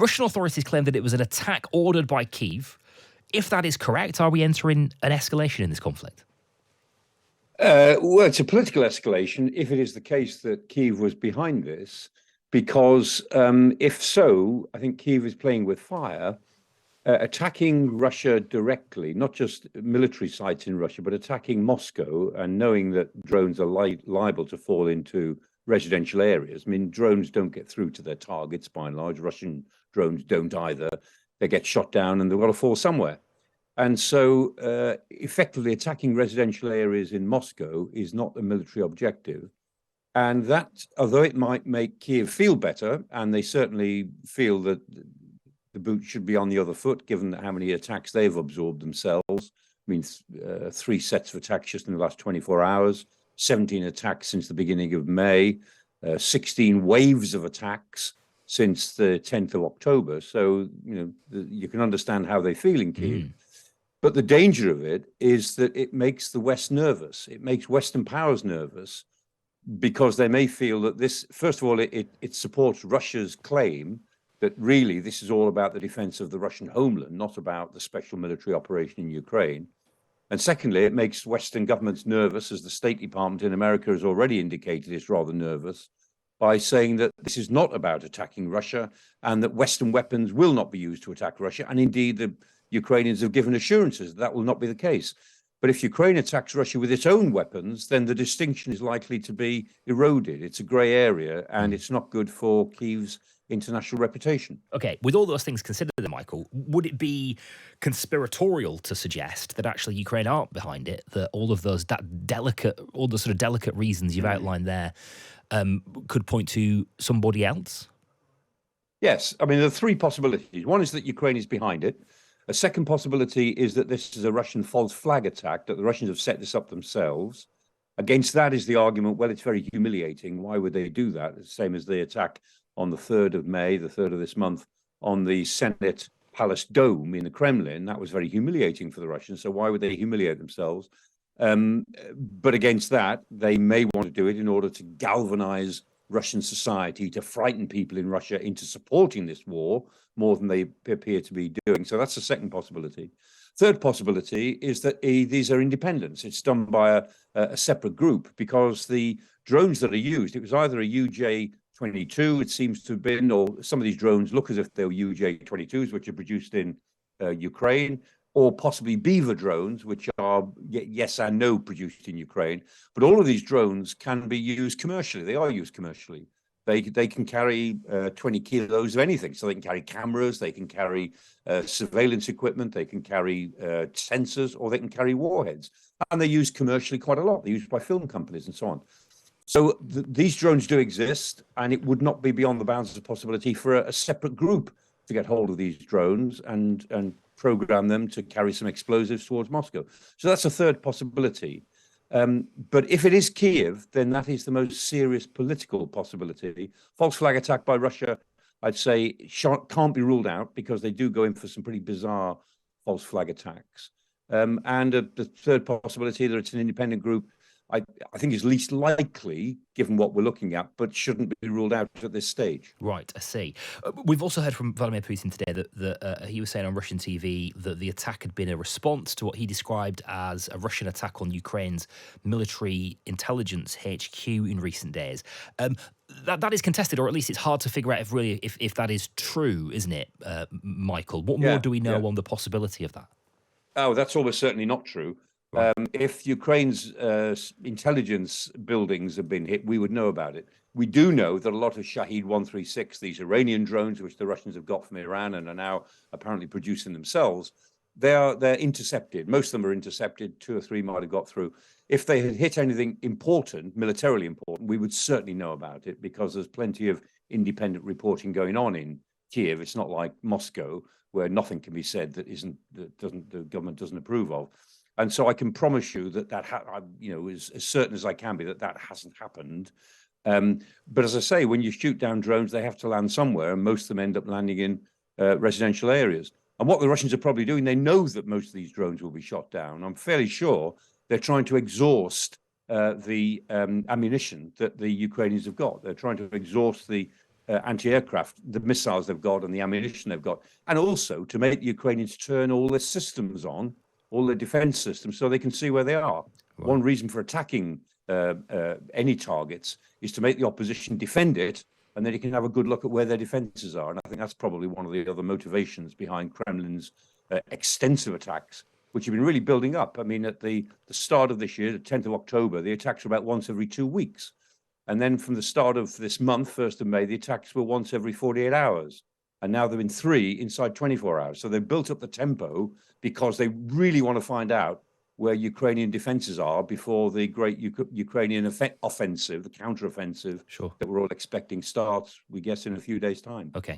Russian authorities claim that it was an attack ordered by Kyiv. If that is correct, are we entering an escalation in this conflict? Well, it's a political escalation if it is the case that Kyiv was behind this, because if so, I think Kyiv is playing with fire, attacking Russia directly, not just military sites in Russia, but attacking Moscow and knowing that drones are liable to fall into residential areas. I mean, drones don't get through to their targets by and large. Russian drones don't either. They get shot down and they've got to fall somewhere. And so effectively attacking residential areas in Moscow is not a military objective. And that, although it might make Kyiv feel better, and they certainly feel that the boot should be on the other foot, given how many attacks they've absorbed themselves. I mean, 3 sets of attacks just in the last 24 hours, 17 attacks since the beginning of May, 16 waves of attacks since the 10th of October. So, you can understand how they feel in Kyiv. But the danger of it is that it makes the West nervous. It makes Western powers nervous because they may feel that this, first of all, it supports Russia's claim that really this is all about the defense of the Russian homeland, not about the special military operation in Ukraine. And secondly, it makes Western governments nervous, as the State Department in America has already indicated it's rather nervous, by saying that this is not about attacking Russia and that Western weapons will not be used to attack Russia. And indeed, the Ukrainians have given assurances that will not be the case. But if Ukraine attacks Russia with its own weapons, then the distinction is likely to be eroded. It's a grey area, and it's not good for Kyiv's international reputation. Okay, with all those things considered, Michael, would it be conspiratorial to suggest that actually Ukraine aren't behind it, that all of those all the sort of delicate reasons you've outlined there could point to somebody else? Yes, I mean, there are 3 possibilities. One is that Ukraine is behind it. A second possibility is that this is a Russian false flag attack, that the Russians have set this up themselves. Against that is the argument, well, it's very humiliating. Why would they do that? It's the same as the attack on the 3rd of May, the 3rd of this month, on the Senate Palace Dome in the Kremlin. That was very humiliating for the Russians. So why would they humiliate themselves? But against that, they may want to do it in order to galvanize Russian society, to frighten people in Russia into supporting this war more than they appear to be doing. So that's the second possibility. Third possibility is that these are independents. It's done by a separate group, because the drones that are used, it was either a UJ-22, it seems to have been, or some of these drones look as if they're UJ-22s, which are produced in Ukraine, or possibly Beaver drones, which are yes and no produced in Ukraine. But all of these drones can be used commercially. They are used commercially. They can carry 20 kilos of anything. So they can carry cameras, they can carry surveillance equipment, they can carry sensors, or they can carry warheads. And they're used commercially quite a lot. They're used by film companies and so on. So these drones do exist, and it would not be beyond the bounds of possibility for a separate group to get hold of these drones and program them to carry some explosives towards Moscow. So that's a third possibility. But if it is Kyiv, then that is the most serious political possibility. False flag attack by Russia, I'd say, can't be ruled out, because they do go in for some pretty bizarre false flag attacks. And the third possibility, that it's an independent group, I think is least likely, given what we're looking at, but shouldn't be ruled out at this stage. Right, I see. We've also heard from Vladimir Putin today that he was saying on Russian TV that the attack had been a response to what he described as a Russian attack on Ukraine's military intelligence HQ in recent days. That is contested, or at least it's hard to figure out if that is true, isn't it, Michael? What more do we know on the possibility of that? Oh, that's almost certainly not true. If Ukraine's intelligence buildings have been hit, we would know about it. We do know that a lot of Shahed 136, these Iranian drones, which the Russians have got from Iran and are now apparently producing themselves, they're intercepted. Most of them are intercepted. 2 or 3 might have got through. If they had hit anything important, militarily important, we would certainly know about it, because there's plenty of independent reporting going on in Kyiv. It's not like Moscow, where nothing can be said that the government doesn't approve of. And so I can promise you that as certain as I can be, that hasn't happened. But as I say, when you shoot down drones, they have to land somewhere, and most of them end up landing in residential areas. And what the Russians are probably doing, they know that most of these drones will be shot down. I'm fairly sure they're trying to exhaust the ammunition that the Ukrainians have got. They're trying to exhaust the anti-aircraft, the missiles they've got and the ammunition they've got, and also to make the Ukrainians turn all their systems on, all their defense systems, so they can see where they are. Right. One reason for attacking any targets is to make the opposition defend it, and then you can have a good look at where their defenses are. And I think that's probably one of the other motivations behind Kremlin's extensive attacks, which have been really building up. I mean, at the start of this year, the 10th of October, the attacks were about once every 2 weeks. And then from the start of this month, 1st of May, the attacks were once every 48 hours. And now there have been 3 inside 24 hours. So they've built up the tempo because they really want to find out where Ukrainian defenses are before the great Ukrainian offensive, the counteroffensive Sure. that we're all expecting starts, we guess, in a few days' time. Okay.